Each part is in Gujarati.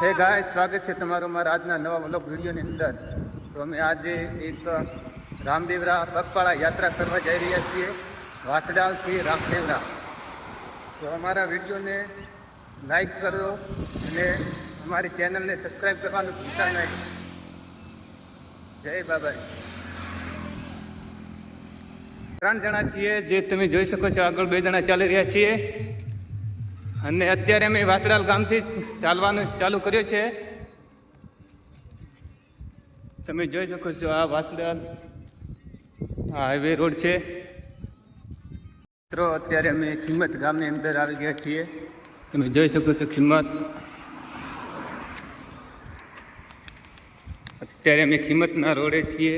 હે ગાય, સ્વાગત છે તમારું મારા આજના નવા વ્લોગ વિડીયોની અંદર. તો અમે આજે એક રામદેવરા પગપાળા યાત્રા કરવા જઈ રહ્યા છીએ, વાસડાથી રામદેવરા. તો અમારા વિડીયોને લાઈક કરો અને અમારી ચેનલને સબસ્ક્રાઈબ કરવાનું ભૂલતા નહીં. જય બાબા. 3 જણા છીએ, જે તમે જોઈ શકો છો. આગળ 2 જણા ચાલી રહ્યા છીએ અને અત્યારે અમે વાસડાલ ગામથી ચાલવાનું ચાલુ કર્યું છે. તમે જોઈ શકો છો, આ વાસડાલ હાઈવે રોડ છે. મિત્રો, અત્યારે અમે કિંમત ગામની અંદર આવી ગયા છીએ. તમે જોઈ શકો છો કિંમત. અત્યારે અમે કિંમતના રોડે છીએ.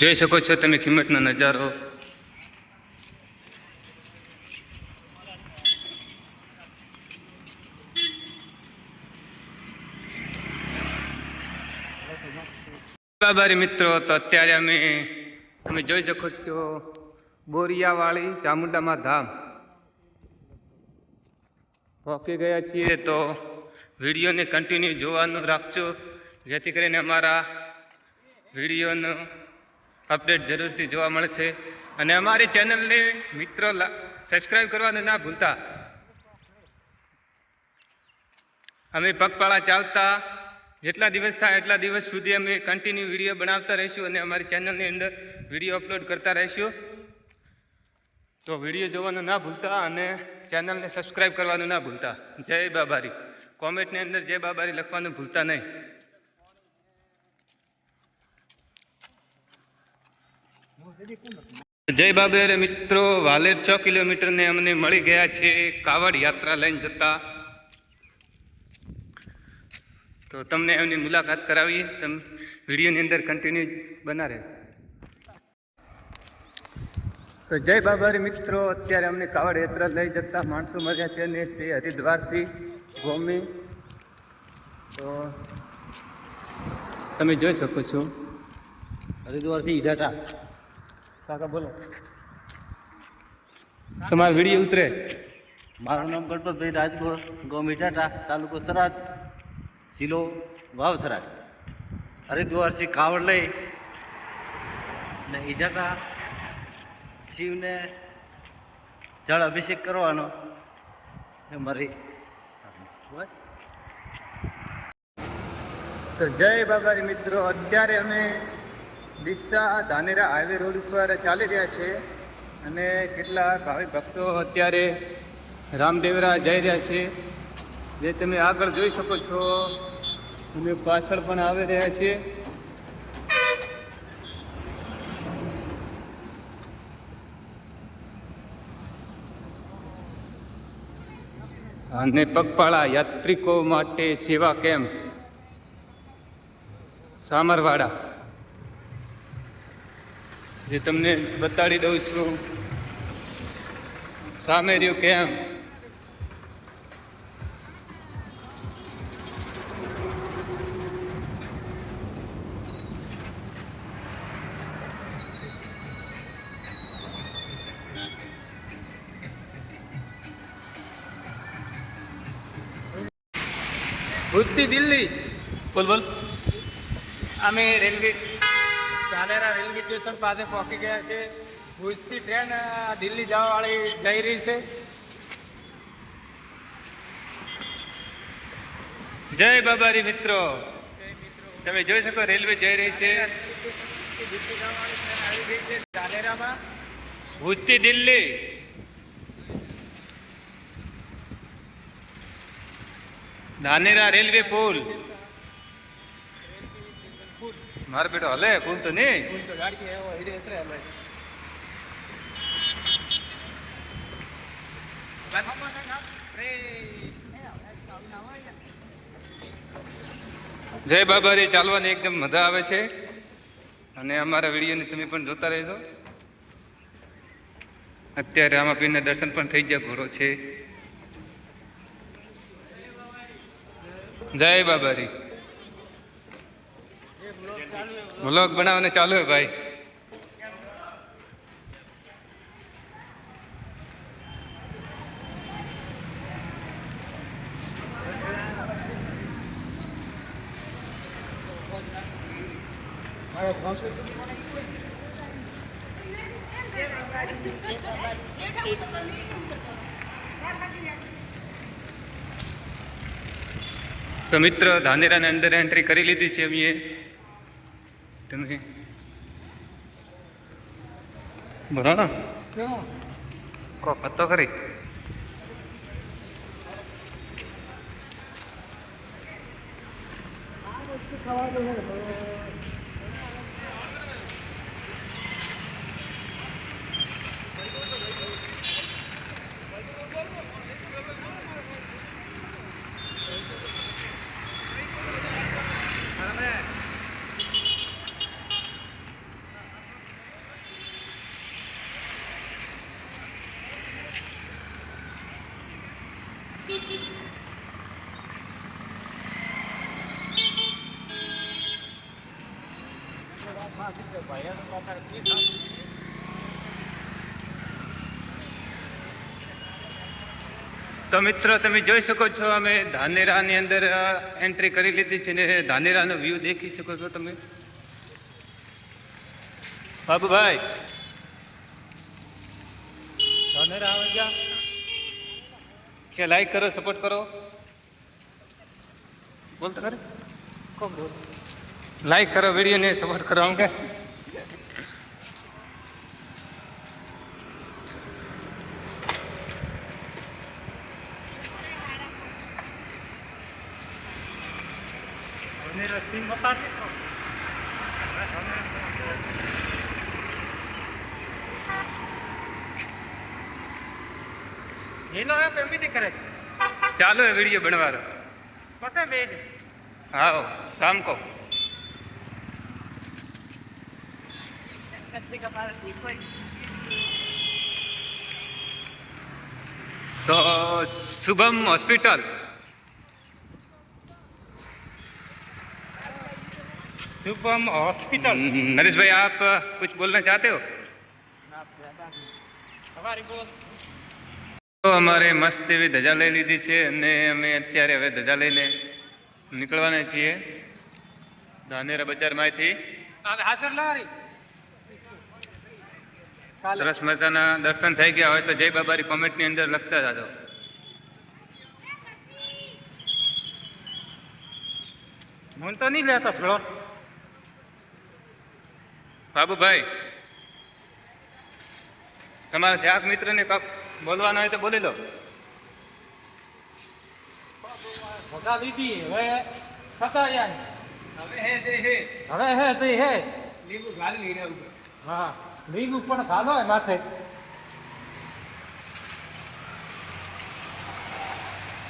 જોઈ શકો છો તમે કિંમતનો નજારો. બાબારી મિત્રો, તો અત્યારે તમે જોઈ શકો છો બોરિયાવાળી ચામુંડામાં ધામ પહોંચી ગયા છીએ. તો વિડીયોને કન્ટિન્યુ જોવાનું રાખજો, જેથી કરીને અમારા વિડીયોનું અપડેટ જરૂરથી જોવા મળશે. અને અમારી ચેનલને મિત્રો સબસ્ક્રાઈબ કરવાનું ના ભૂલતા. અમે પગપાળા ચાલતા જેટલા દિવસ થાય એટલા દિવસ સુધી અમે કન્ટિન્યુ વિડીયો બનાવતા રહીશું અને અમારી ચેનલની અંદર વિડીયો અપલોડ કરતા રહીશું. તો વિડીયો જોવાનું ના ભૂલતા અને ચેનલને સબસ્ક્રાઈબ કરવાનું ના ભૂલતા. જય બાબારી. કોમેન્ટની અંદર જય બાબારી લખવાનું ભૂલતા નહીં. જય બાબારી મિત્રો, વાલેર 6 કિલોમીટરને અમને મળી ગયા છે કાવડ યાત્રા લઈને જતા. તો તમને એમની મુલાકાત કરાવીએ. તમે વિડીયોની અંદર કન્ટિન્યુ બના રહે. તો જય બાબારી મિત્રો, અત્યારે અમને કાવડ યાત્રા લઈ જતા માણસો મળ્યા છે અને તે હરિદ્વારથી ભૂમિ. તો તમે જોઈ શકો છો હરિદ્વારથી ઈડાટા. કાકા બોલો, તમારો વિડીયો ઉતરે. મારું નામ ગણપતભાઈ રાજગોર, ગામ ઈડાટા, તાલુકો થરાદ, જિલ્લો વાવથરા. હરિદ્વારથી કાવડ લઈ ને ઈડાટા શિવને જળ અભિષેક કરવાનો એ મારી. તો જય બાબારી મિત્રો, અત્યારે અમે ડીસા ધાનેરા હાઈવે રોડ ઉપર ચાલી રહ્યા છે અને કેટલાક ભાવિક ભક્તો અત્યારે રામદેવરા જઈ રહ્યા છે, જે તમે આગળ જોઈ શકો છો. અમે પાછળ પણ આવી રહ્યા છીએ. અને પગપાળા યાત્રિકો માટે સેવા કેમ્પ સામરવાડા, જે તમને બતાડી દઉં છું. સામે રહ્યું કેમ્પ. ભુજથી દિલ્હી. બોલ બોલ. અમે ધાનેરા રેલવે સ્ટેશન પાસે પહોંચી ગયા છે. ભુજથી ટ્રેન દિલ્હી જવાવાળી જઈ રહી છે. જય બાબારી મિત્રો, તમે જોઈ શકો રેલવે જઈ રહી છે. ધાનેરામાં ભુજથી દિલ્હી. ધાનેરા રેલવે પુલ. મારે બેટો હલે પુલ તો નહીં. જય બાબારી, ચાલવાની એકદમ મજા આવે છે અને અમારા વિડીયોને તમે પણ જોતા રહેજો. અત્યારે રામાપીરના દર્શન પણ થઈ ગયા. ઘોડો છે. જય બાબારી. વ્લોગ બનાવવાને ચાલુ હે ભાઈ. તો મિત્ર ધાનેરાની અંદર એન્ટ્રી કરી લીધી છે અમે. તમે બરાબર કોક હતો ખરી. તો મિત્રો તમે જોઈ શકો છો અમે ધાનેરાની અંદર એન્ટ્રી કરી લીધી છે ને ધાનેરાનો વ્યૂ દેખી શકો છો તમે. બાબુભાઈ ધાનેરા આવે ગયા કે લાઈક કરો સપોર્ટ કરો બોલતો ખરે લાઈક કરો વિડીયોને સપોર્ટ કરો આમ કે ચાલો એ વિડીયો બનવાનો હા શામ કો तो शुभम हॉस्पिटल नरेश भाई आप कुछ बोलना चाहते हो? તો અમારે મસ્ત એવી ધજા લઈ લીધી છે અને અમે અત્યારે હવે ધજા લઈને નીકળવાના છીએ ધાનેરા બજારમાંથી. સરસ મજાના દર્શન થઈ ગયા હોય તો જય બાબારી કોમેન્ટની અંદર લખતા જાજો. હું તો નહીં લેતો ફ્લોર બાબુભાઈ તમારા ચાક મિત્રને કાક બોલવાનું હોય તો બોલી લો. હા લીંબુ પણ ખાધો હોય માથે.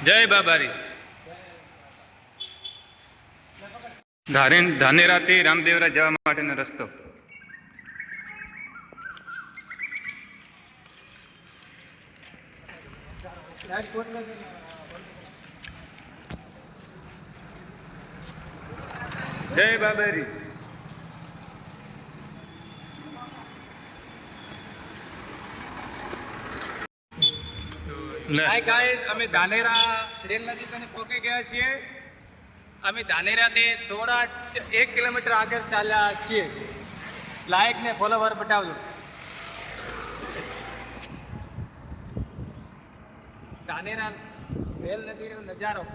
જય બાબારી. ધાનેરાથી રામદેવરા જવા માટેનો રસ્તો. જય બાબારી. હાય ગાઈસ, અમે ધાનેરા રેલ નજીક પહોંચી ગયા છીએ. અમે ધાનેરાથી થોડા 1 કિલોમીટર આગળ ચાલ્યા છીએ. લાઈક ને ફોલોવર બતાવજો. ધાનેરા રેલ નદીનો નજારો.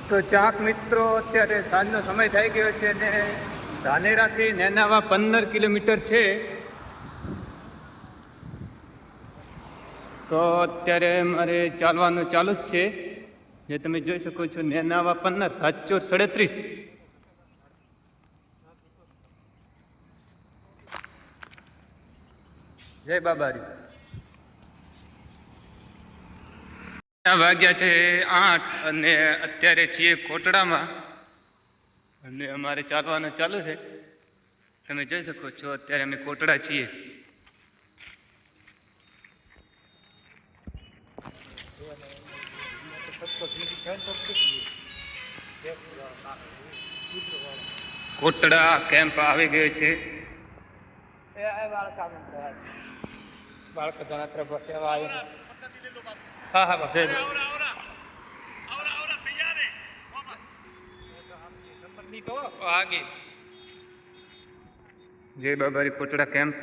તો ચાક મિત્રો અત્યારે સાંજનો સમય થઈ ગયો છે ને ધાનેરાથી નેનાવા 15 કિલોમીટર છે. તો અત્યારે મારે ચાલવાનું ચાલુ જ છે જે તમે જોઈ શકો છો. નેનાવા 15 737. જય બાબારી. વાગ્યા છે 8 અને અત્યારે છીએ કોટડામાં અને અમારે ચાલવાનું ચાલુ છે. તમે જોઈ શકો છો અત્યારે અમે કોટડા છીએ. કોટડા કેમ્પ આવી ગયો છે. બાળક ગણતરી સેવા આવી. હા હા બસ આગે જય બાબારી કોટડા કેમ્પ.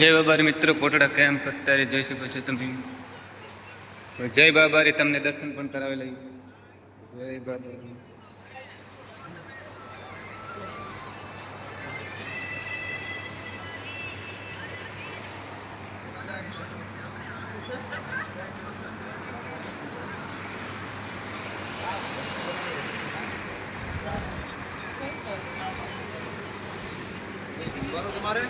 જય બાબારી મિત્રો, કોટડા કેમ્પ અત્યારે જોઈ શકો છો તમે. જય બાબારી તમને દર્શન પણ કરાવી લઈ. જય બાબારી. તમારે